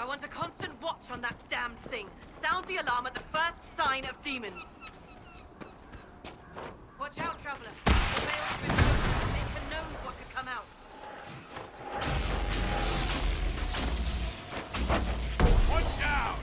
want a constant watch on that damned thing. Sound the alarm at the first sign of demons. Watch out, Traveler. The veil's been opened. It knows what could come out. Watch out!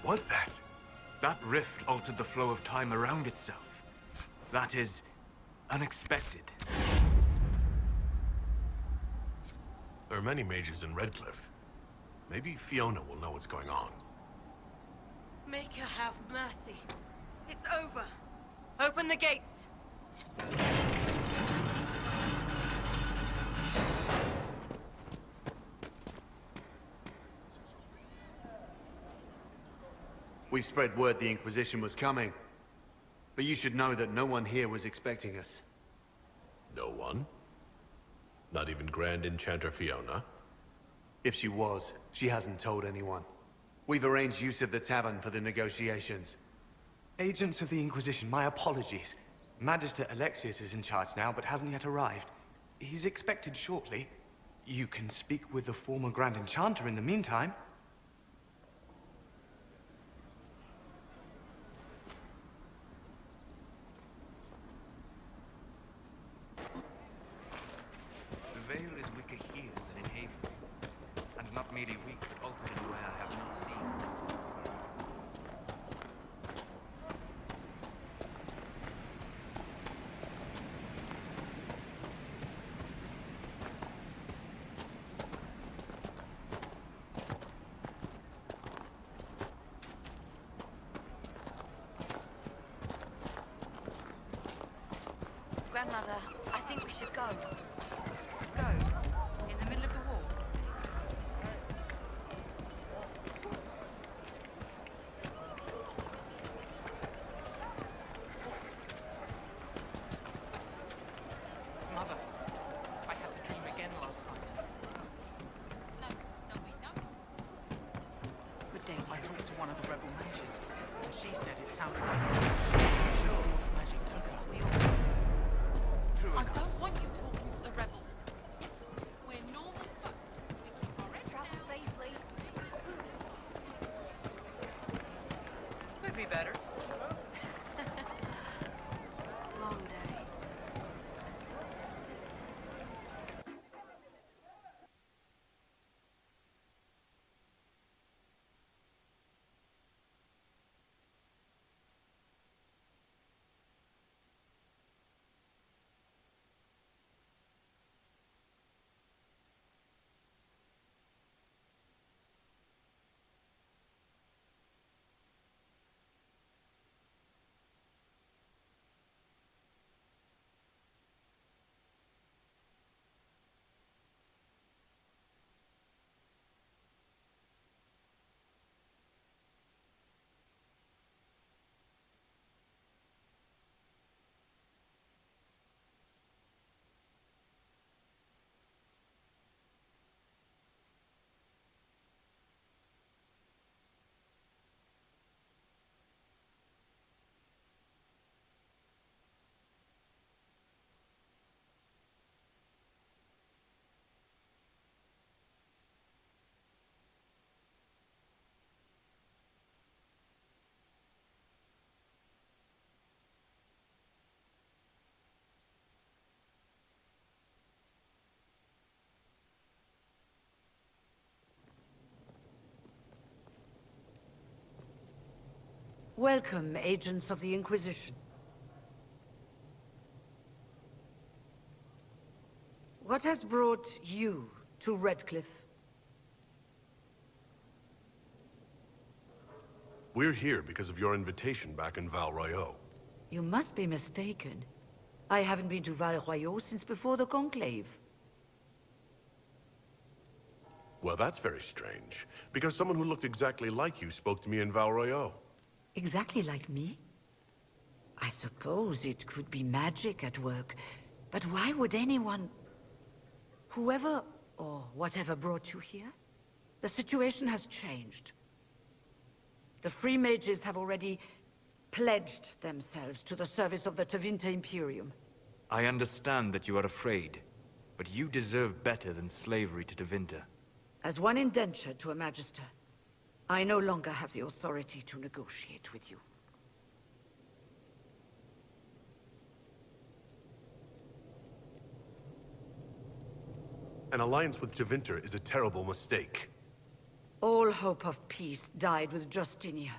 Was that? That rift altered the flow of time around itself. That is unexpected. There are many mages in Redcliff. Maybe Fiona will know what's going on. Make her have mercy. It's over. Open the gates. We spread word the Inquisition was coming. But you should know that no one here was expecting us. No one? Not even Grand Enchanter Fiona? If she was, she hasn't told anyone. We've arranged use of the tavern for the negotiations. Agents of the Inquisition, my apologies. Magister Alexius is in charge now, but hasn't yet arrived. He's expected shortly. You can speak with the former Grand Enchanter in the meantime. The veil is weaker here than in Haven, and not merely weak, but altered in a way I have not seen. Grandmother, I think we should go. Go? In the middle of the war? Mother, I had the dream again last night. No, we don't. Good day. I talked to one of the rebel mages, and she said it sounded like the magic took her. We all... True I enough. don't want you talking to the Welcome, agents of the Inquisition. What has brought you to Redcliff? We're here because of your invitation back in Val Royeaux. You must be mistaken. I haven't been to Val Royeaux since before the Conclave. Well, that's very strange, because someone who looked exactly like you spoke to me in Val Royeaux. Exactly like me? I suppose it could be magic at work, but why would anyone... Whoever or whatever brought you here? The situation has changed. The Free Mages have already pledged themselves to the service of the Tevinter Imperium. I understand that you are afraid, but you deserve better than slavery to Tevinter. As one indentured to a Magister, I no longer have the authority to negotiate with you. An alliance with Tevinter is a terrible mistake. All hope of peace died with Justinia.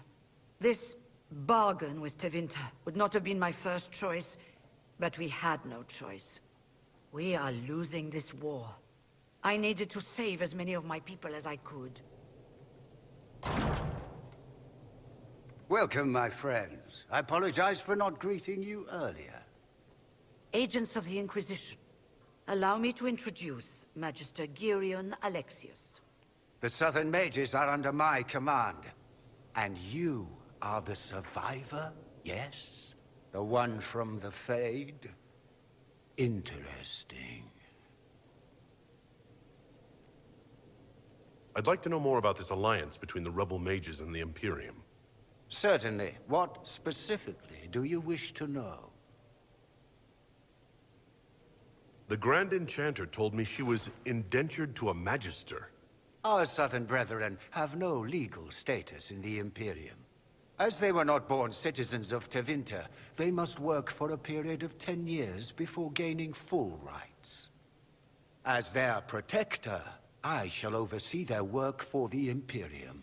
This bargain with Tevinter would not have been my first choice, but we had no choice. We are losing this war. I needed to save as many of my people as I could. Welcome, my friends. I apologize for not greeting you earlier. Agents of the Inquisition, allow me to introduce Magister Girion Alexius. The Southern Mages are under my command. And you are the survivor, yes? The one from the Fade? Interesting. I'd like to know more about this alliance between the rebel mages and the Imperium. Certainly. What specifically do you wish to know? The Grand Enchanter told me she was indentured to a Magister. Our Southern brethren have no legal status in the Imperium. As they were not born citizens of Tevinter, they must work for a period of 10 years before gaining full rights. As their protector, I shall oversee their work for the Imperium.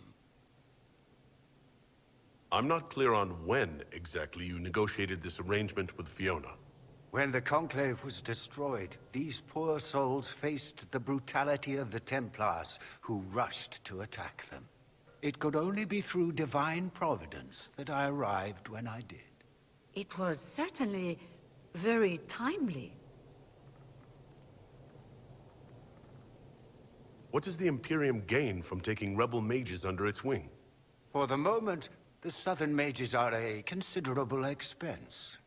I'm not clear on when exactly you negotiated this arrangement with Fiona. When the Conclave was destroyed, these poor souls faced the brutality of the Templars, who rushed to attack them. It could only be through divine providence that I arrived when I did. It was certainly very timely. What does the Imperium gain from taking rebel mages under its wing? For the moment, the Southern Mages are a considerable expense.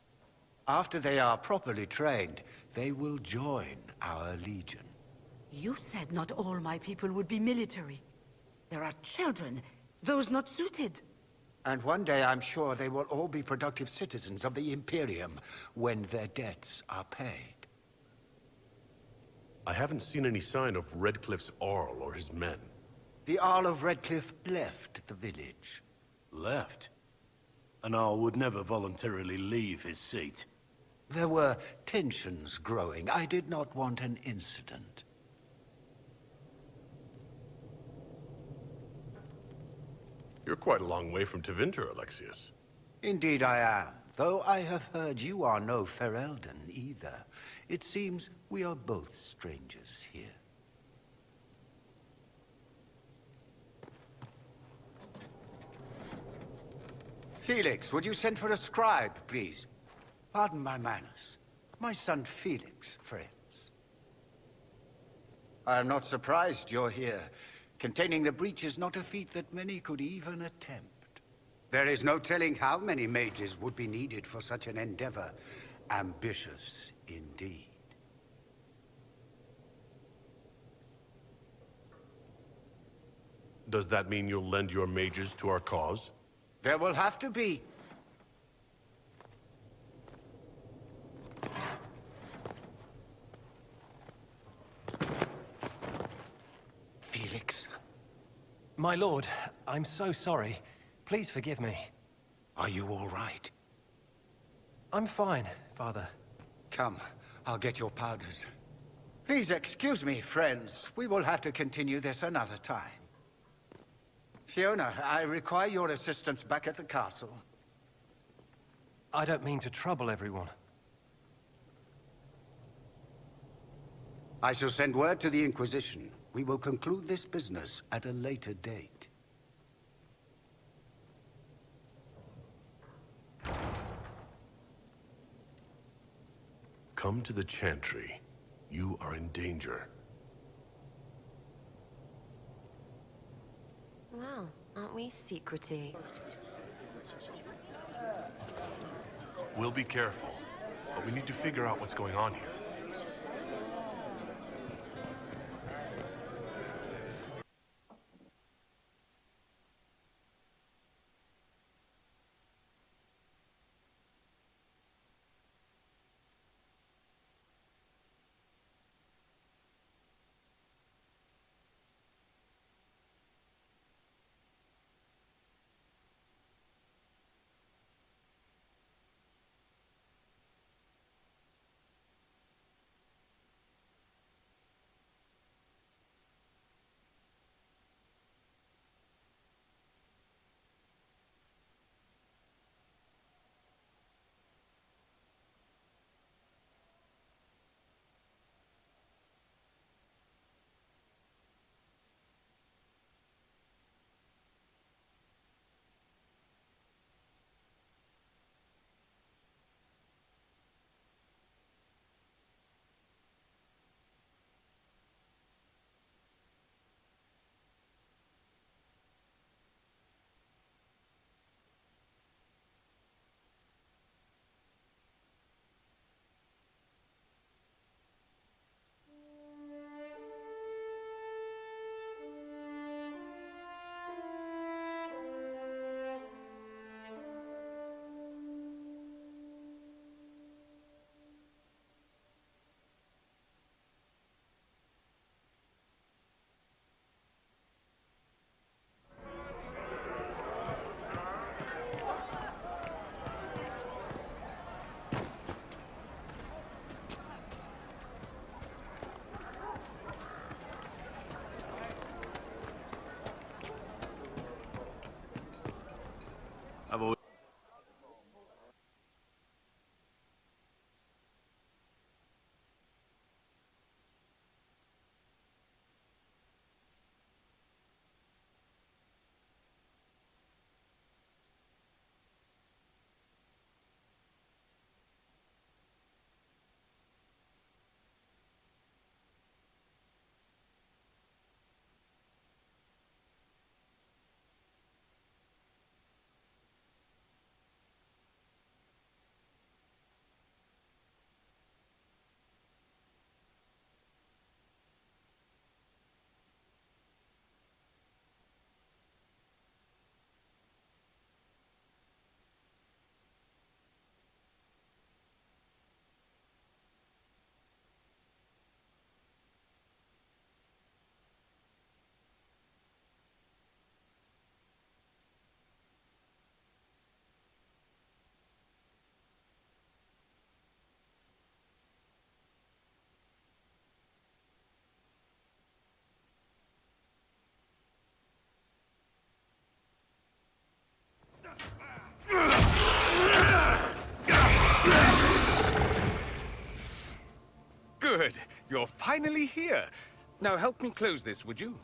After they are properly trained, they will join our Legion. You said not all my people would be military. There are children, those not suited. And one day I'm sure they will all be productive citizens of the Imperium when their debts are paid. I haven't seen any sign of Redcliff's Arl or his men. The Arl of Redcliff left the village. Left? An Arl would never voluntarily leave his seat. There were tensions growing. I did not want an incident. You're quite a long way from Tevinter, Alexius. Indeed I am, though I have heard you are no Ferelden either. It seems we are both strangers here. Felix, would you send for a scribe, please? Pardon my manners. My son Felix, friends. I am not surprised you're here. Containing the breach is not a feat that many could even attempt. There is no telling how many mages would be needed for such an endeavor. Ambitious, indeed. Does that mean you'll lend your mages to our cause? There will have to be. Felix? My lord, I'm so sorry. Please forgive me. Are you all right? I'm fine, Father. Come, I'll get your powders. Please excuse me, friends. We will have to continue this another time. Fiona, I require your assistance back at the castle. I don't mean to trouble everyone. I shall send word to the Inquisition. We will conclude this business at a later date. Come to the Chantry. You are in danger. Wow, aren't we secretive? We'll be careful, but we need to figure out what's going on here. I've always... Good. You're finally here. Now help me close this, would you?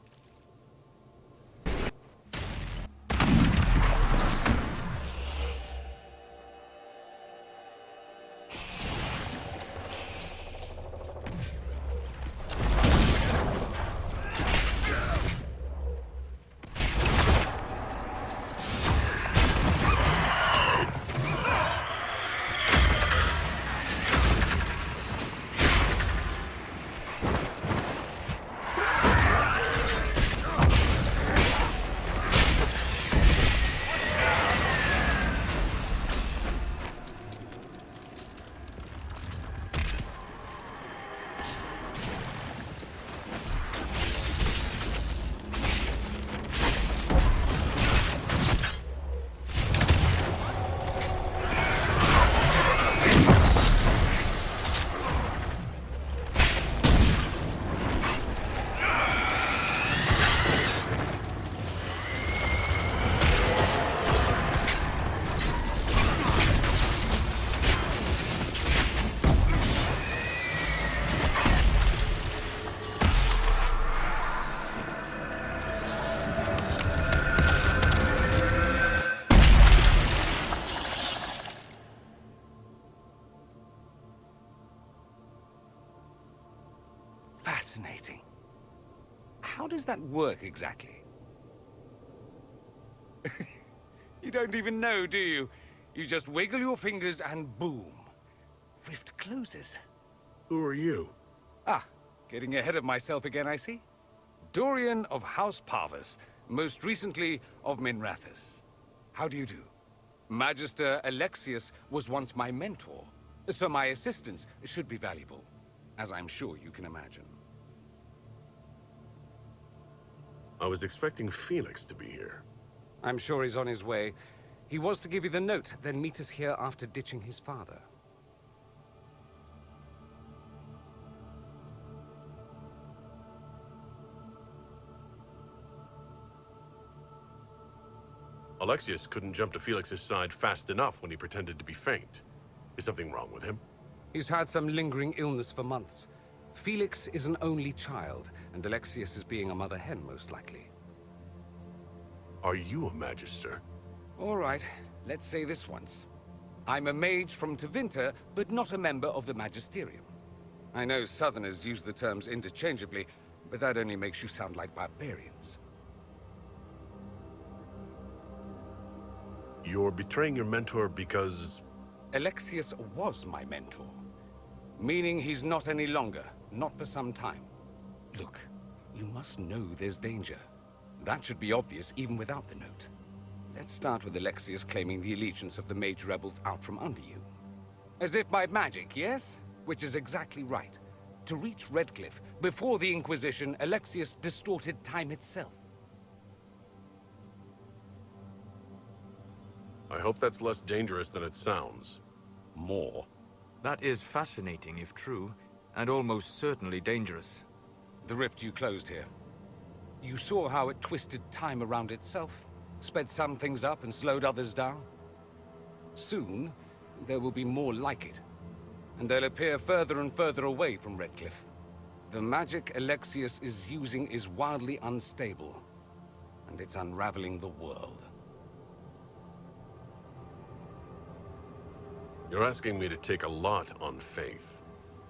Fascinating. How does that work exactly? You don't even know, do you? You just wiggle your fingers and boom. Rift closes. Who are you? Ah, getting ahead of myself again, I see. Dorian of House Parvus, most recently of Minrathous. How do you do? Magister Alexius was once my mentor, so my assistance should be valuable, as I'm sure you can imagine. I was expecting Felix to be here. I'm sure he's on his way. He was to give you the note, then meet us here after ditching his father. Alexius couldn't jump to Felix's side fast enough when he pretended to be faint. Is something wrong with him? He's had some lingering illness for months. Felix is an only child, and Alexius is being a mother hen, most likely. Are you a Magister? All right, let's say this once. I'm a mage from Tevinter, but not a member of the Magisterium. I know Southerners use the terms interchangeably, but that only makes you sound like barbarians. You're betraying your mentor because... Alexius was my mentor. Meaning he's not any longer, not for some time. Look, you must know there's danger. That should be obvious even without the note. Let's start with Alexius claiming the allegiance of the Mage rebels out from under you. As if by magic, yes? Which is exactly right. To reach Redcliff, before the Inquisition, Alexius distorted time itself. I hope that's less dangerous than it sounds. More. That is fascinating if true, and almost certainly dangerous. The rift you closed here. You saw how it twisted time around itself, sped some things up and slowed others down. Soon, there will be more like it, and they'll appear further and further away from Redcliff. The magic Alexius is using is wildly unstable, and it's unraveling the world. You're asking me to take a lot on faith.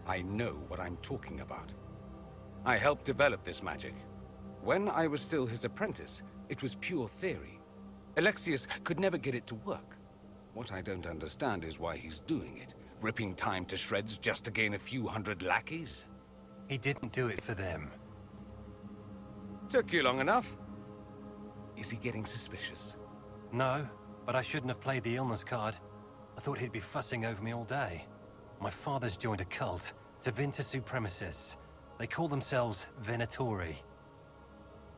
I know what I'm talking about. I helped develop this magic. When I was still his apprentice, it was pure theory. Alexius could never get it to work. What I don't understand is why he's doing it, ripping time to shreds just to gain a few hundred lackeys. He didn't do it for them. Took you long enough. Is he getting suspicious? No, but I shouldn't have played the illness card. I thought he'd be fussing over me all day. My father's joined a cult, Tevinter Supremacists. They call themselves Venatori.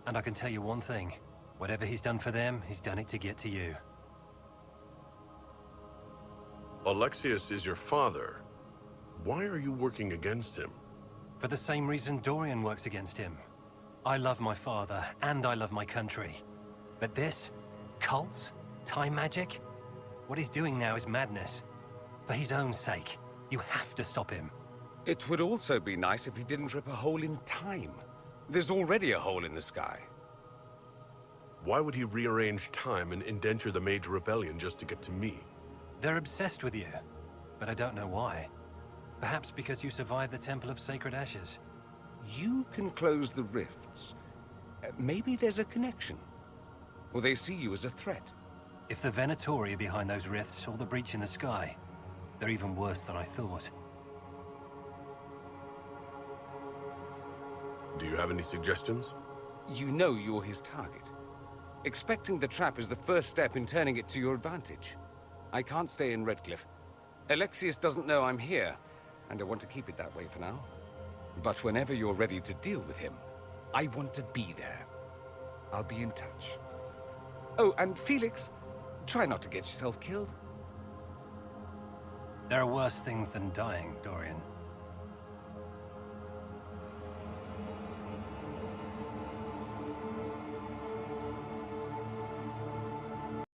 And I can tell you one thing. Whatever he's done for them, he's done it to get to you. Alexius is your father. Why are you working against him? For the same reason Dorian works against him. I love my father, and I love my country. But this? Cults? Time magic? What he's doing now is madness. For his own sake, you have to stop him. It would also be nice if he didn't rip a hole in time. There's already a hole in the sky. Why would he rearrange time and indenture the Mage Rebellion just to get to me? They're obsessed with you, but I don't know why. Perhaps because you survived the Temple of Sacred Ashes. You can close the rifts. Maybe there's a connection. Or they see you as a threat. If the Venatori are behind those rifts or the breach in the sky, they're even worse than I thought. Do you have any suggestions? You know you're his target. Expecting the trap is the first step in turning it to your advantage. I can't stay in Redcliff. Alexius doesn't know I'm here, and I want to keep it that way for now. But whenever you're ready to deal with him, I want to be there. I'll be in touch. Oh, and Felix, try not to get yourself killed. There are worse things than dying, Dorian.